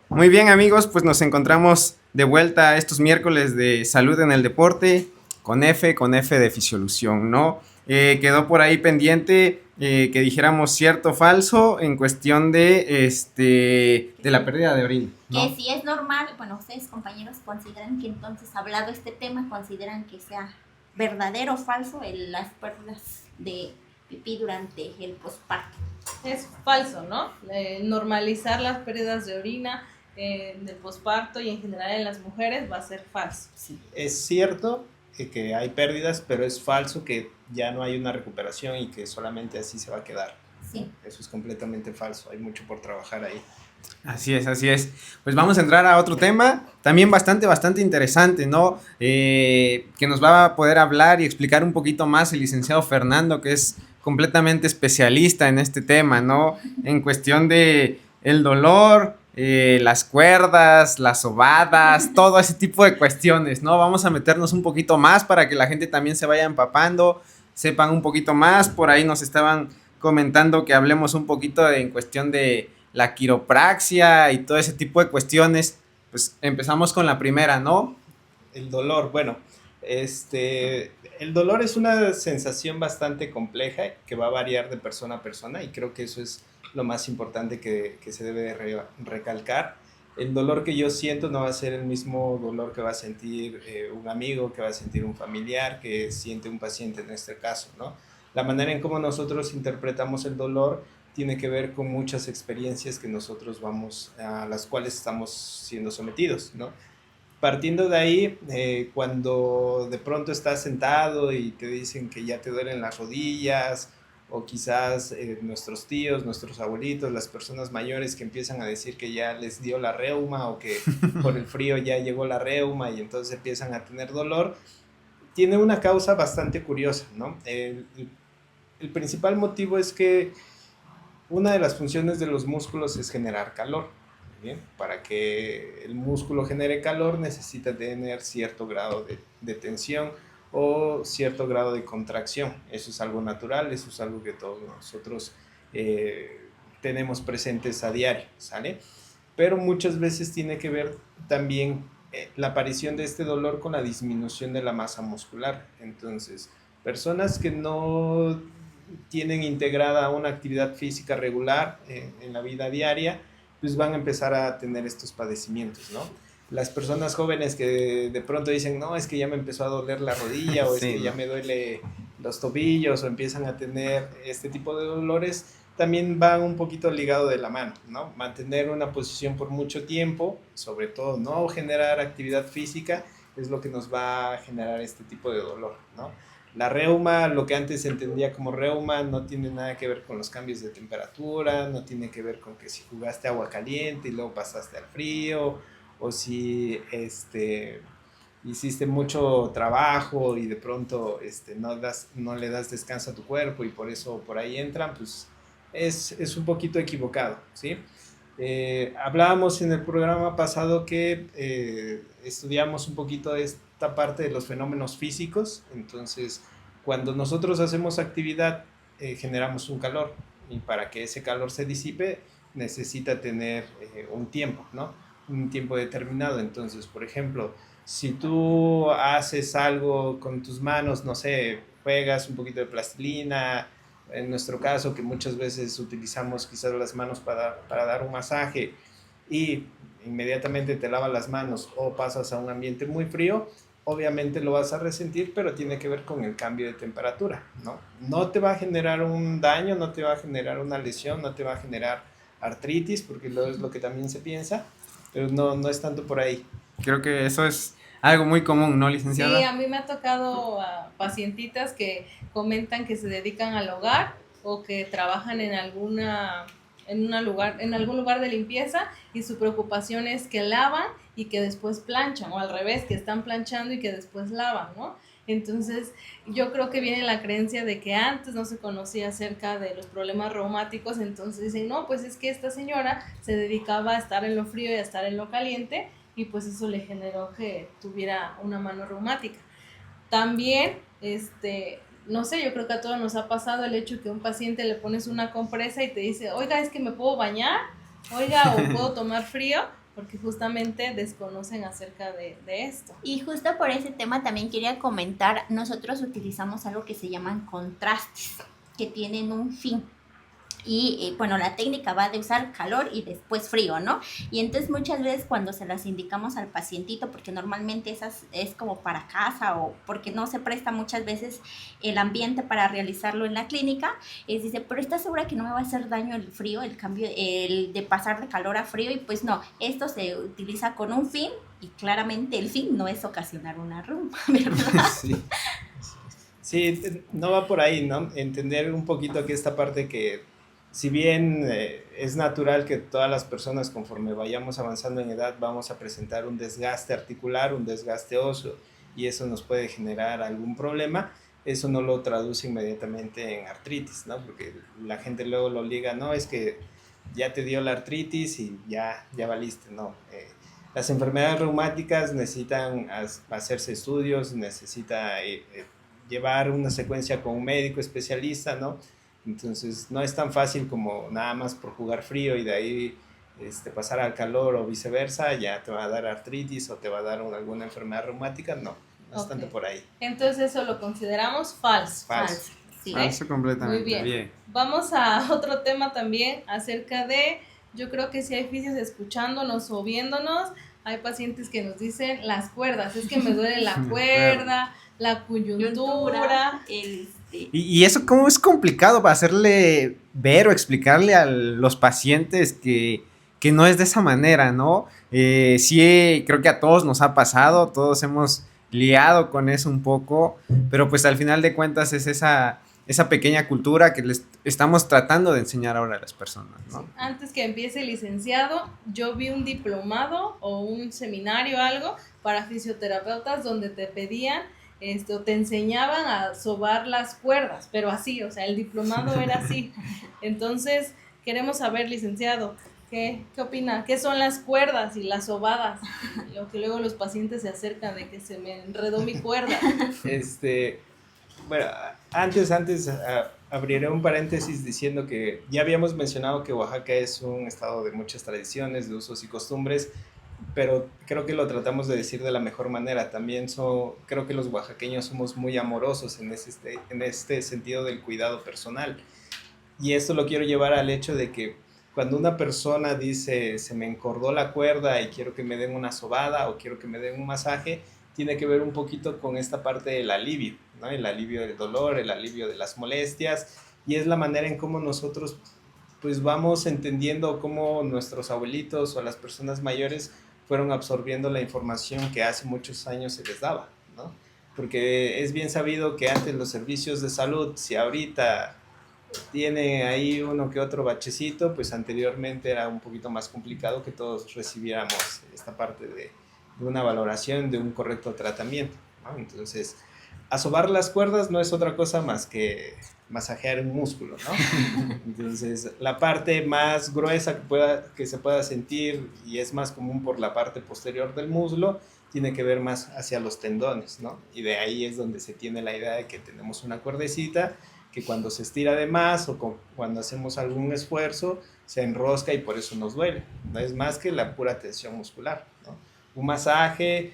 [SPEAKER 1] Muy bien, amigos, pues nos encontramos de vuelta estos miércoles de salud en el deporte con F de Fisiolución, ¿no? Quedó por ahí pendiente que dijéramos cierto o falso en cuestión de la pérdida de orina, ¿no?
[SPEAKER 4] Que si es normal, bueno, ustedes compañeros consideran que entonces, hablado este tema, consideran que sea verdadero o falso las pérdidas de pipí durante el posparto.
[SPEAKER 3] Es falso, ¿no? Normalizar las pérdidas de orina del posparto y en general en las mujeres va a ser falso.
[SPEAKER 4] Sí.
[SPEAKER 2] Es cierto que hay pérdidas, pero es falso que ya no hay una recuperación y que solamente así se va a quedar.
[SPEAKER 4] Sí.
[SPEAKER 2] Eso es completamente falso, hay mucho por trabajar ahí.
[SPEAKER 1] Así es, así es. Pues vamos a entrar a otro tema, también bastante interesante, ¿no? Que nos va a poder hablar y explicar un poquito más el licenciado Fernando, que es completamente especialista en este tema, ¿no? En cuestión de el dolor, las cuerdas, las sobadas, todo ese tipo de cuestiones, ¿no? Vamos a meternos un poquito más para que la gente también se vaya empapando, sepan un poquito más. Por ahí nos estaban comentando que hablemos un poquito en cuestión de la quiropraxia y todo ese tipo de cuestiones. Pues empezamos con la primera, ¿no?
[SPEAKER 2] El dolor, bueno, el dolor es una sensación bastante compleja que va a variar de persona a persona y creo que eso es lo más importante que se debe de recalcar. El dolor que yo siento no va a ser el mismo dolor que va a sentir un amigo, que va a sentir un familiar, que siente un paciente en este caso, ¿no? La manera en cómo nosotros interpretamos el dolor tiene que ver con muchas experiencias que nosotros a las cuales estamos siendo sometidos, ¿no? Partiendo de ahí, cuando de pronto estás sentado y te dicen que ya te duelen las rodillas, o quizás nuestros tíos, nuestros abuelitos, las personas mayores que empiezan a decir que ya les dio la reuma o que por el frío ya llegó la reuma y entonces empiezan a tener dolor, tiene una causa bastante curiosa, ¿no? El principal motivo es que una de las funciones de los músculos es generar calor. Bien, para que el músculo genere calor necesita tener cierto grado de tensión o cierto grado de contracción. Eso es algo natural, eso es algo que todos nosotros tenemos presentes a diario, ¿sale? Pero muchas veces tiene que ver también la aparición de este dolor con la disminución de la masa muscular. Entonces, personas que no tienen integrada una actividad física regular en la vida diaria, pues van a empezar a tener estos padecimientos, ¿no? Las personas jóvenes que de pronto dicen, no, es que ya me empezó a doler la rodilla o es que ya me duele los tobillos o empiezan a tener este tipo de dolores, también van un poquito ligado de la mano, ¿no? Mantener una posición por mucho tiempo, sobre todo no generar actividad física, es lo que nos va a generar este tipo de dolor, ¿no? La reuma, lo que antes se entendía como reuma, no tiene nada que ver con los cambios de temperatura, no tiene que ver con que si jugaste agua caliente y luego pasaste al frío, o si hiciste mucho trabajo y de pronto no le das descanso a tu cuerpo y por eso por ahí entran, pues es un poquito equivocado, ¿sí? Hablábamos en el programa pasado que estudiamos un poquito esta parte de los fenómenos físicos. Entonces, cuando nosotros hacemos actividad, generamos un calor y para que ese calor se disipe necesita tener un tiempo, ¿no? Un tiempo determinado. Entonces, por ejemplo, si tú haces algo con tus manos, no sé, juegas un poquito de plastilina, en nuestro caso, que muchas veces utilizamos quizás las manos para dar un masaje y inmediatamente te lavas las manos o pasas a un ambiente muy frío, obviamente lo vas a resentir, pero tiene que ver con el cambio de temperatura, ¿no? No te va a generar un daño, no te va a generar una lesión, no te va a generar artritis, porque es lo que también se piensa, pero no es tanto por ahí.
[SPEAKER 1] Creo que eso es algo muy común, ¿no, licenciada?
[SPEAKER 3] Sí, a mí me ha tocado a pacientitas que comentan que se dedican al hogar o que trabajan en algún lugar de limpieza y su preocupación es que lavan y que después planchan, o al revés, que están planchando y que después lavan, ¿no? Entonces, yo creo que viene la creencia de que antes no se conocía acerca de los problemas reumáticos, entonces dicen, no, pues es que esta señora se dedicaba a estar en lo frío y a estar en lo caliente, y pues eso le generó que tuviera una mano reumática. También, no sé, yo creo que a todos nos ha pasado el hecho que un paciente le pones una compresa y te dice, oiga, es que me puedo bañar, oiga, o puedo tomar frío, porque justamente desconocen acerca de esto.
[SPEAKER 4] Y justo por ese tema también quería comentar, nosotros utilizamos algo que se llaman contrastes, que tienen un fin. Y bueno, la técnica va de usar calor y después frío, ¿no? Y entonces muchas veces cuando se las indicamos al pacientito, porque normalmente esas es como para casa o porque no se presta muchas veces el ambiente para realizarlo en la clínica, es dice, pero ¿estás segura que no me va a hacer daño el frío, el cambio, el de pasar de calor a frío? Y pues no, esto se utiliza con un fin y claramente el fin no es ocasionar una rumba, ¿verdad?
[SPEAKER 1] Sí.
[SPEAKER 2] Sí, no va por ahí, ¿no? Entender un poquito que esta parte que, si bien es natural que todas las personas conforme vayamos avanzando en edad vamos a presentar un desgaste articular, un desgaste óseo, y eso nos puede generar algún problema, eso no lo traduce inmediatamente en artritis, ¿no? Porque la gente luego lo liga, no, es que ya te dio la artritis y ya valiste, ¿no? Las enfermedades reumáticas necesitan hacerse estudios, necesita llevar una secuencia con un médico especialista, ¿no? Entonces no es tan fácil como nada más por jugar frío y de ahí pasar al calor o viceversa, ya te va a dar artritis o te va a dar alguna enfermedad reumática, no es tanto por ahí.
[SPEAKER 3] Entonces eso lo consideramos falso.
[SPEAKER 2] Falso.
[SPEAKER 4] Sí.
[SPEAKER 1] Falso completamente.
[SPEAKER 3] Muy bien. Vamos a otro tema también acerca de, yo creo que si hay fisios escuchándonos o viéndonos, hay pacientes que nos dicen las cuerdas, es que me duele la cuerda, la coyuntura.
[SPEAKER 1] Y eso cómo es complicado para hacerle ver o explicarle a los pacientes que no es de esa manera, ¿no? Sí, creo que a todos nos ha pasado, todos hemos liado con eso un poco, pero pues al final de cuentas es esa pequeña cultura que les estamos tratando de enseñar ahora a las personas, ¿no?
[SPEAKER 3] Antes que empiece el licenciado, yo vi un diplomado o un seminario, algo, para fisioterapeutas donde te pedían, te enseñaban a sobar las cuerdas, pero así, o sea, el diplomado era así. Entonces, queremos saber, licenciado, ¿qué opina? ¿Qué son las cuerdas y las sobadas? Lo que luego los pacientes se acercan de que se me enredó mi cuerda.
[SPEAKER 2] Bueno, antes abriré un paréntesis diciendo que ya habíamos mencionado que Oaxaca es un estado de muchas tradiciones, de usos y costumbres, pero creo que lo tratamos de decir de la mejor manera. También creo que los oaxaqueños somos muy amorosos en este sentido del cuidado personal. Y esto lo quiero llevar al hecho de que cuando una persona dice, se me encordó la cuerda y quiero que me den una sobada o quiero que me den un masaje, tiene que ver un poquito con esta parte del alivio, ¿no? El alivio del dolor, el alivio de las molestias, y es la manera en cómo nosotros pues vamos entendiendo cómo nuestros abuelitos o las personas mayores fueron absorbiendo la información que hace muchos años se les daba, ¿no? Porque es bien sabido que antes los servicios de salud, si ahorita tiene ahí uno que otro bachecito, pues anteriormente era un poquito más complicado que todos recibiéramos esta parte de una valoración, de un correcto tratamiento, ¿no? Entonces, asobar las cuerdas no es otra cosa más que masajear un músculo, ¿no? Entonces, la parte más gruesa que se pueda sentir y es más común por la parte posterior del muslo, tiene que ver más hacia los tendones, ¿no? Y de ahí es donde se tiene la idea de que tenemos una cuerdecita que cuando se estira de más o cuando hacemos algún esfuerzo se enrosca y por eso nos duele. No es más que la pura tensión muscular, ¿no? Un masaje,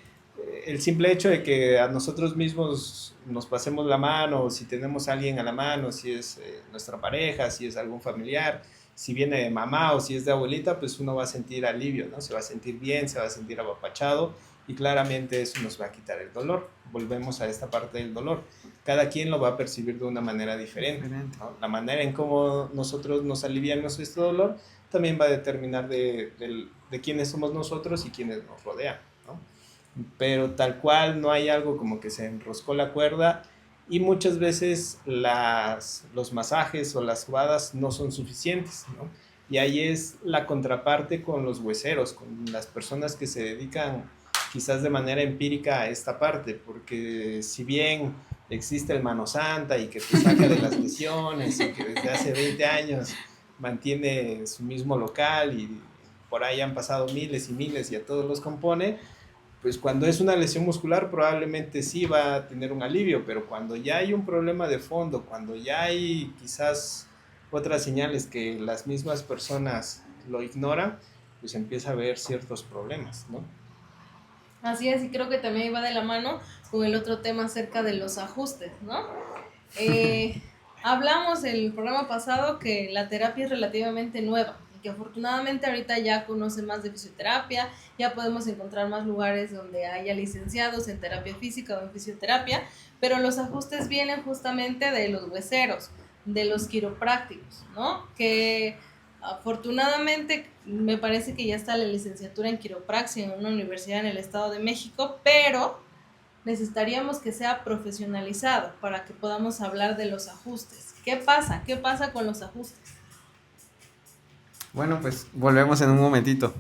[SPEAKER 2] el simple hecho de que a nosotros mismos nos pasemos la mano, si tenemos a alguien a la mano, si es nuestra pareja, si es algún familiar, si viene de mamá o si es de abuelita, pues uno va a sentir alivio, ¿no? Se va a sentir bien, se va a sentir apapachado y claramente eso nos va a quitar el dolor. Volvemos a esta parte del dolor. Cada quien lo va a percibir de una manera diferente, ¿no? La manera en cómo nosotros nos aliviamos este dolor también va a determinar de quiénes somos nosotros y quiénes nos rodean, ¿no? Pero tal cual no hay algo como que se enroscó la cuerda y muchas veces los masajes o las sobadas no son suficientes, ¿no? Y ahí es la contraparte con los hueseros, con las personas que se dedican quizás de manera empírica a esta parte, porque si bien existe el mano santa y que te saca de las lesiones y que desde hace 20 años mantiene su mismo local y por ahí han pasado miles y miles y a todos los compone, pues cuando es una lesión muscular probablemente sí va a tener un alivio, pero cuando ya hay un problema de fondo, cuando ya hay quizás otras señales que las mismas personas lo ignoran, pues empieza a haber ciertos problemas, ¿no?
[SPEAKER 3] Así es, y creo que también va de la mano con el otro tema acerca de los ajustes, ¿no? Hablamos el programa pasado que la terapia es relativamente nueva y que afortunadamente ahorita ya conocen más de fisioterapia, ya podemos encontrar más lugares donde haya licenciados en terapia física o en fisioterapia, pero los ajustes vienen justamente de los hueseros, de los quiroprácticos, ¿no? Que afortunadamente me parece que ya está la licenciatura en quiropraxia en una universidad en el Estado de México, pero necesitaríamos que sea profesionalizado para que podamos hablar de los ajustes. ¿Qué pasa? ¿Qué pasa con los ajustes?
[SPEAKER 1] Bueno, pues volvemos en un momentito.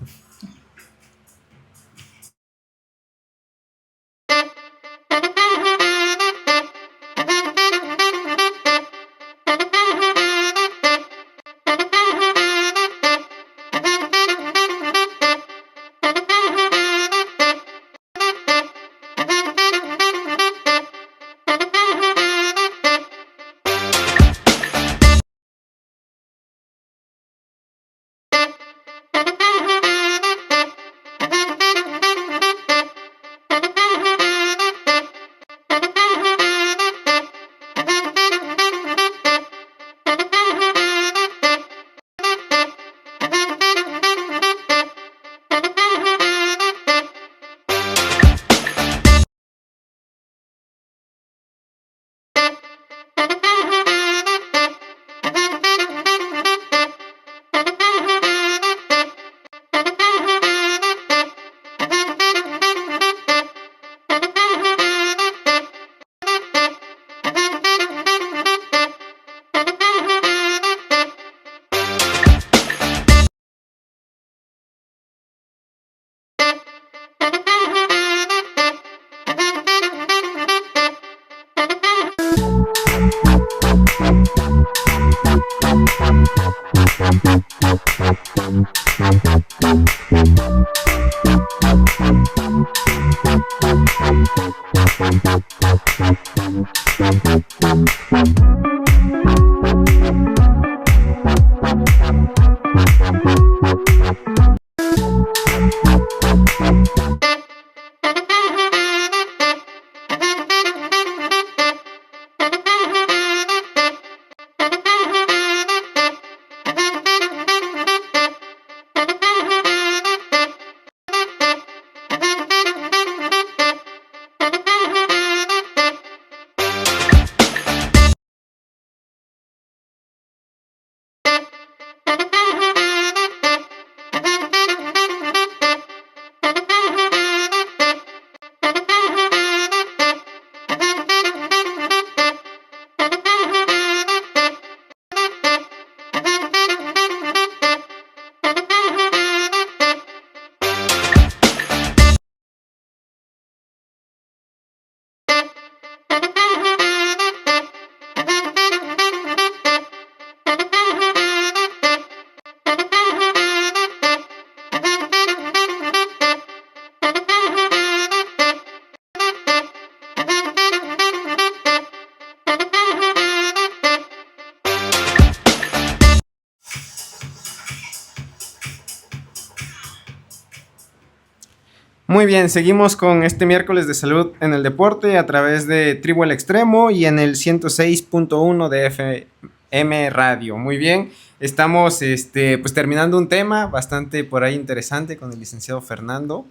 [SPEAKER 1] Muy bien, seguimos con este miércoles de salud en el deporte a través de Tribu El Extremo y en el 106.1 de FM Radio. Muy bien, estamos pues terminando un tema bastante por ahí interesante con el licenciado Fernando.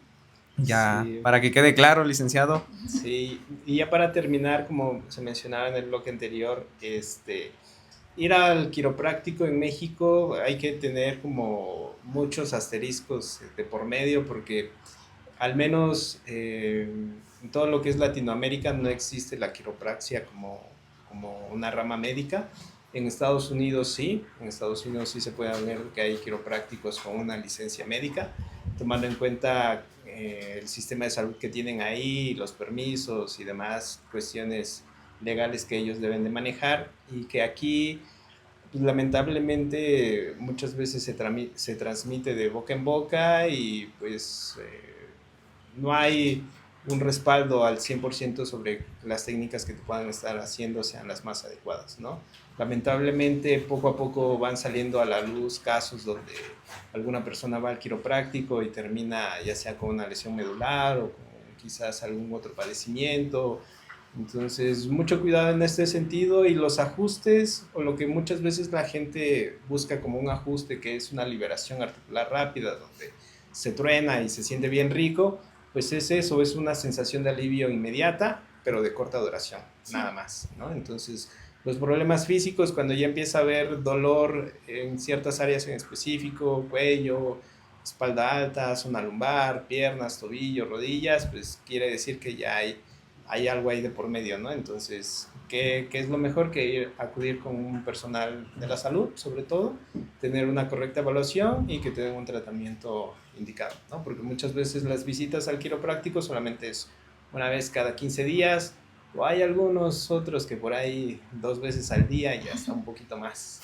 [SPEAKER 1] Ya,
[SPEAKER 2] Sí.
[SPEAKER 1] para que quede claro, licenciado.
[SPEAKER 2] Sí, y ya para terminar, como se mencionaba en el bloque anterior, ir al quiropráctico en México hay que tener como muchos asteriscos de por medio porque al menos en todo lo que es Latinoamérica no existe la quiropraxia como una rama médica. En Estados Unidos sí se puede ver que hay quiroprácticos con una licencia médica, tomando en cuenta el sistema de salud que tienen ahí, los permisos y demás cuestiones legales que ellos deben de manejar, y que aquí pues, lamentablemente muchas veces se transmite de boca en boca y pues no hay un respaldo al 100% sobre las técnicas que te puedan estar haciendo sean las más adecuadas, ¿no? Lamentablemente poco a poco van saliendo a la luz casos donde alguna persona va al quiropráctico y termina ya sea con una lesión medular o con quizás algún otro padecimiento, Entonces, mucho cuidado en este sentido y los ajustes, o lo que muchas veces la gente busca como un ajuste, que es una liberación articular rápida, donde se truena y se siente bien rico, pues es eso, es una sensación de alivio inmediata, pero de corta duración, nada más, ¿no? Entonces, los problemas físicos, cuando ya empieza a haber dolor en ciertas áreas en específico, cuello, espalda alta, zona lumbar, piernas, tobillo, rodillas, pues quiere decir que ya hay algo ahí de por medio, ¿no? Entonces, ¿qué es lo mejor? Que acudir con un personal de la salud, sobre todo, tener una correcta evaluación y que te den un tratamiento indicado, ¿no? Porque muchas veces las visitas al quiropráctico solamente es una vez cada 15 días, o hay algunos otros que por ahí 2 veces al día y ya está un poquito más.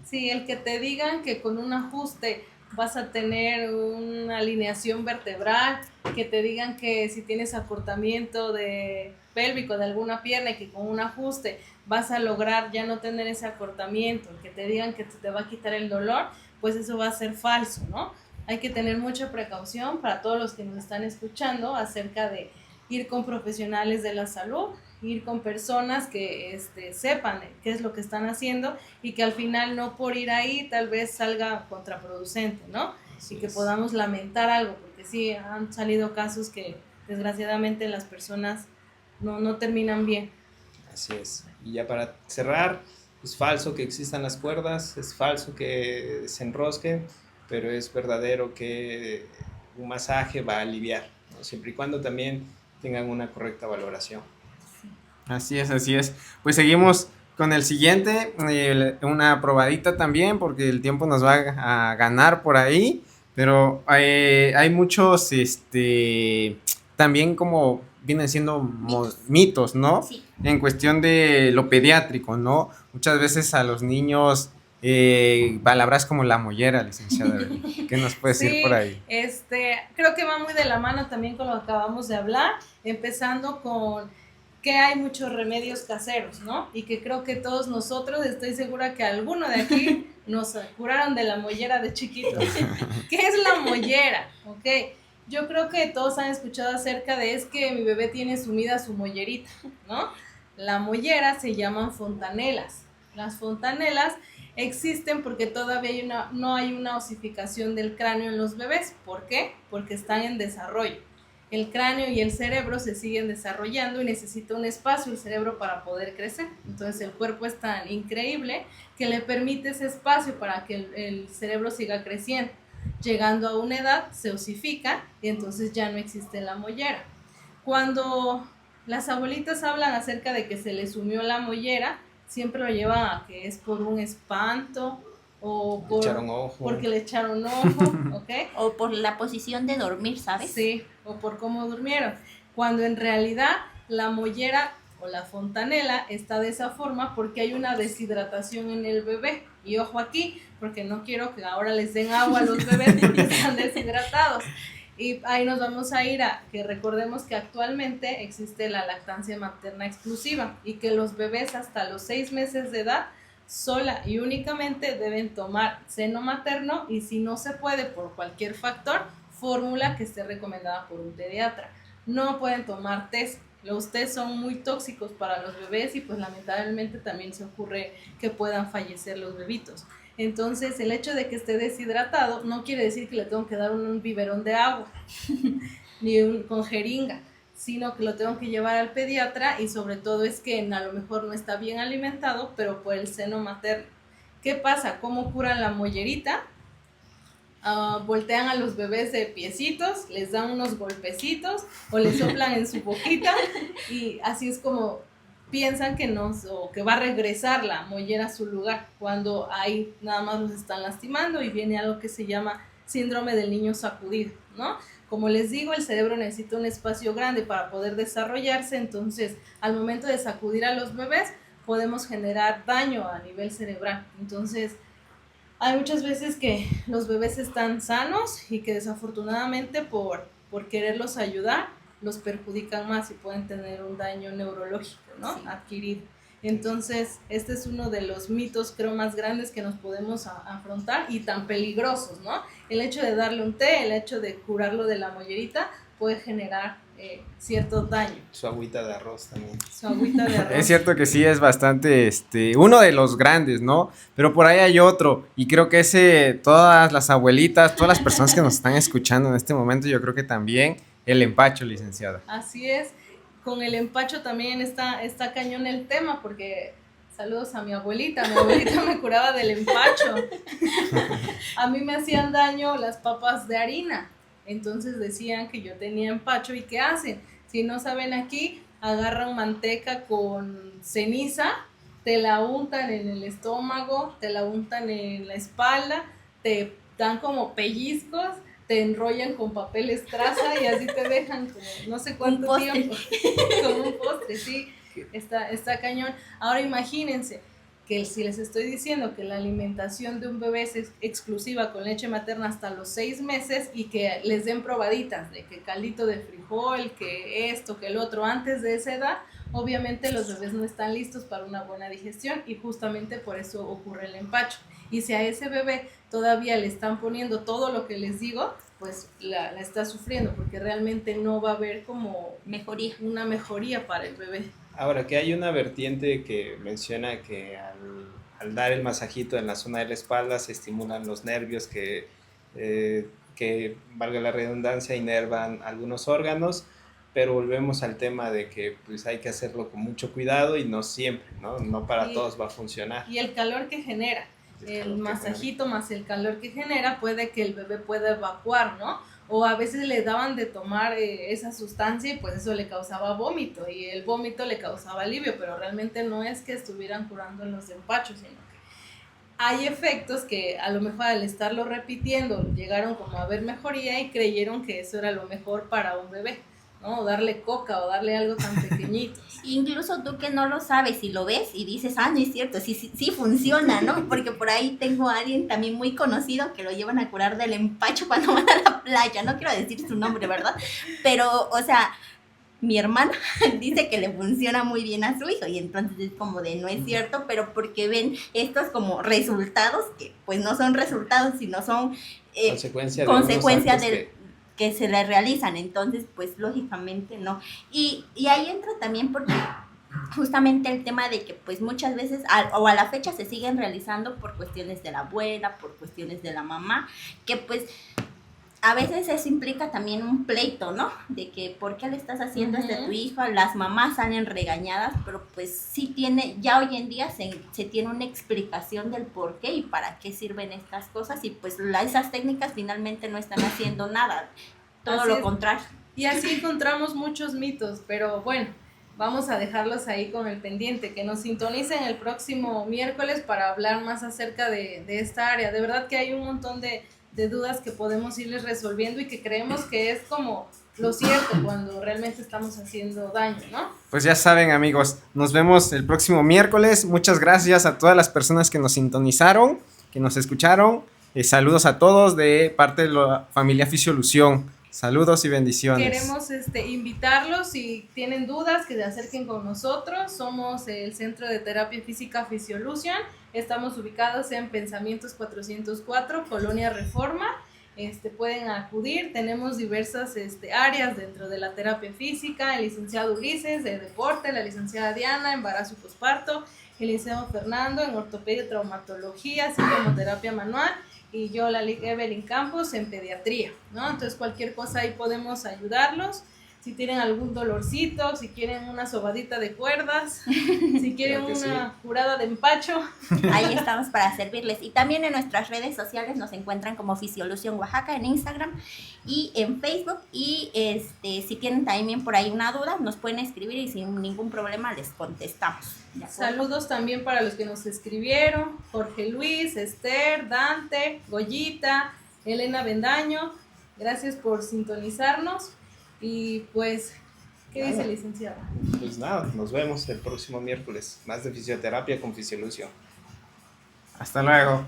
[SPEAKER 3] Sí, el que te digan que con un ajuste vas a tener una alineación vertebral, que te digan que si tienes acortamiento de pélvico de alguna pierna y que con un ajuste vas a lograr ya no tener ese acortamiento, que te digan que te va a quitar el dolor, pues eso va a ser falso, ¿no? Hay que tener mucha precaución para todos los que nos están escuchando acerca de ir con profesionales de la salud, ir con personas que sepan qué es lo que están haciendo y que al final no por ir ahí tal vez salga contraproducente, ¿no?
[SPEAKER 2] Así
[SPEAKER 3] Y que
[SPEAKER 2] es.
[SPEAKER 3] podamos lamentar algo, porque sí, han salido casos que desgraciadamente las personas no terminan bien.
[SPEAKER 2] Así es. Y ya para cerrar, es falso que existan las cuerdas, es falso que se enrosquen, pero es verdadero que un masaje va a aliviar, ¿no? Siempre y cuando también tengan una correcta valoración.
[SPEAKER 1] Así es, así es. Pues seguimos con el siguiente, una probadita también, porque el tiempo nos va a ganar por ahí, pero hay muchos, también como vienen siendo mitos, ¿no?
[SPEAKER 4] Sí.
[SPEAKER 1] En cuestión de lo pediátrico, ¿no? Muchas veces a los niños, palabras como la mollera, licenciada Evelyn. ¿Qué nos puede decir por
[SPEAKER 3] Sí,
[SPEAKER 1] ahí?
[SPEAKER 3] creo que va muy de la mano también con lo que acabamos de hablar, empezando con que hay muchos remedios caseros, ¿no? Y que creo que todos nosotros, estoy segura que alguno de aquí nos curaron de la mollera de chiquitos. ¿Qué es la mollera? Ok, yo creo que todos han escuchado acerca de es que mi bebé tiene sumida su mollerita, ¿no? La mollera se llaman fontanelas. Las fontanelas existen porque todavía no hay una osificación del cráneo en los bebés. ¿Por qué? Porque están en desarrollo. El cráneo y el cerebro se siguen desarrollando y necesita un espacio el cerebro para poder crecer. Entonces el cuerpo es tan increíble que le permite ese espacio para que el cerebro siga creciendo. Llegando a una edad se osifica y entonces ya no existe la mollera. Cuando las abuelitas hablan acerca de que se les sumió la mollera, siempre lo llevan a que es por un espanto o
[SPEAKER 2] Le echaron ojo.
[SPEAKER 3] porque le echaron ojo, ¿ok?
[SPEAKER 4] O por la posición de dormir, ¿sabes?
[SPEAKER 3] Sí, o por cómo durmieron. Cuando en realidad la mollera o la fontanela está de esa forma porque hay una deshidratación en el bebé. Y ojo aquí, porque no quiero que ahora les den agua a los bebés porque están deshidratados. Y ahí nos vamos a ir a que recordemos que actualmente existe la lactancia materna exclusiva y que los bebés hasta los 6 meses de edad sola y únicamente deben tomar seno materno y si no se puede por cualquier factor, fórmula que esté recomendada por un pediatra. No pueden tomar test. Los test son muy tóxicos para los bebés y pues lamentablemente también se ocurre que puedan fallecer los bebitos. Entonces el hecho de que esté deshidratado no quiere decir que le tengo que dar un biberón de agua ni con jeringa, sino que lo tengo que llevar al pediatra y sobre todo es que a lo mejor no está bien alimentado, pero por el seno materno. ¿Qué pasa? ¿Cómo curan la mollerita? Voltean a los bebés de piecitos, les dan unos golpecitos o les soplan en su boquita y así es como piensan que va a regresar la mollera a su lugar cuando ahí nada más los están lastimando y viene algo que se llama síndrome del niño sacudido, ¿no? Como les digo, el cerebro necesita un espacio grande para poder desarrollarse, entonces al momento de sacudir a los bebés podemos generar daño a nivel cerebral. Entonces hay muchas veces que los bebés están sanos y que desafortunadamente por quererlos ayudar los perjudican más y pueden tener un daño neurológico, ¿no?
[SPEAKER 4] Sí.
[SPEAKER 3] Adquirido. Entonces, este es uno de los mitos, creo, más grandes que nos podemos afrontar y tan peligrosos, ¿no? El hecho de darle un té, el hecho de curarlo de la mollerita puede generar cierto daño.
[SPEAKER 2] Su agüita de arroz también.
[SPEAKER 3] Su agüita de arroz.
[SPEAKER 1] Es cierto que sí es bastante, uno de los grandes, ¿no? Pero por ahí hay otro, y creo que todas las abuelitas, todas las personas que nos están escuchando en este momento, yo creo que también el empacho, licenciada.
[SPEAKER 3] Así es, con el empacho también está cañón el tema, porque saludos a mi abuelita me curaba del empacho. A mí me hacían daño las papas de harina, entonces decían que yo tenía empacho. ¿Y qué hacen? Si no saben, aquí agarran manteca con ceniza, te la untan en el estómago, te la untan en la espalda, te dan como pellizcos, te enrollan con papel estraza y así te dejan como no sé cuánto tiempo, como un postre, sí, está cañón. Ahora imagínense que si les estoy diciendo que la alimentación de un bebé es exclusiva con leche materna hasta los 6 meses y que les den probaditas de que caldito de frijol, que esto, que el otro, antes de esa edad, obviamente los bebés no están listos para una buena digestión y justamente por eso ocurre el empacho. Y si a ese bebé todavía le están poniendo todo lo que les digo, pues la está sufriendo, porque realmente no va a haber como una mejoría para el bebé.
[SPEAKER 2] Ahora, que hay una vertiente que menciona que al dar el masajito en la zona de la espalda se estimulan los nervios que valga la redundancia, inervan algunos órganos, pero volvemos al tema de que pues hay que hacerlo con mucho cuidado y no siempre, no para todos va a funcionar.
[SPEAKER 3] Y el calor que genera, el masajito más el calor que genera, puede que el bebé pueda evacuar, ¿no? O a veces le daban de tomar esa sustancia y pues eso le causaba vómito, y el vómito le causaba alivio, pero realmente no es que estuvieran curando en los empachos, sino que hay efectos que a lo mejor al estarlo repitiendo llegaron como a ver mejoría y creyeron que eso era lo mejor para un bebé, ¿no? O darle coca o darle algo tan pequeñito.
[SPEAKER 4] Incluso tú que no lo sabes y lo ves y dices, no es cierto, sí funciona, ¿no? Porque por ahí tengo a alguien también muy conocido que lo llevan a curar del empacho cuando van a la playa. No quiero decir su nombre, ¿verdad? Pero, o sea, mi hermana dice que le funciona muy bien a su hijo y entonces es como de no es cierto, pero porque ven estos como resultados que pues no son resultados, sino son consecuencias del que se le realizan, entonces pues lógicamente no. Y ahí entra también porque justamente el tema de que pues muchas veces a la fecha se siguen realizando por cuestiones de la abuela, por cuestiones de la mamá, que pues a veces eso implica también un pleito, ¿no? De que ¿por qué le estás haciendo esto a tu hijo? Las mamás salen regañadas, pero pues sí ya hoy en día se tiene una explicación del por qué y para qué sirven estas cosas, y pues esas técnicas finalmente no están haciendo nada, todo lo contrario.
[SPEAKER 3] Y así encontramos muchos mitos, pero bueno, vamos a dejarlos ahí con el pendiente, que nos sintonicen el próximo miércoles para hablar más acerca de esta área. De verdad que hay un montón de dudas que podemos irles resolviendo y que creemos que es como lo cierto cuando realmente estamos haciendo daño, ¿no?
[SPEAKER 1] Pues ya saben, amigos, nos vemos el próximo miércoles. Muchas gracias a todas las personas que nos sintonizaron, que nos escucharon. Saludos a todos de parte de la familia Fisiolución. Saludos y bendiciones.
[SPEAKER 3] Queremos invitarlos, si tienen dudas, que se acerquen con nosotros. Somos el Centro de Terapia Física Fisiolution. Estamos ubicados en Pensamientos 404, Colonia Reforma. Pueden acudir. Tenemos diversas áreas dentro de la terapia física. El licenciado Ulises de deporte, la licenciada Diana, embarazo y posparto, el licenciado Fernando en ortopedia y traumatología, así como terapia manual, y yo, la Evelyn Campos, en pediatría, ¿no? Entonces cualquier cosa ahí podemos ayudarlos. Si tienen algún dolorcito, si quieren una sobadita de cuerdas, si quieren una curada de empacho.
[SPEAKER 4] Ahí estamos para servirles. Y también en nuestras redes sociales nos encuentran como Fisiolución Oaxaca en Instagram y en Facebook. Y si tienen también por ahí una duda, nos pueden escribir y sin ningún problema les contestamos.
[SPEAKER 3] Saludos también para los que nos escribieron: Jorge Luis, Esther, Dante, Goyita, Elena Bendaño. Gracias por sintonizarnos. Y pues, ¿qué dice el licenciado?
[SPEAKER 2] Pues nada, nos vemos el próximo miércoles. Más de fisioterapia con Fisiolución.
[SPEAKER 1] Hasta luego.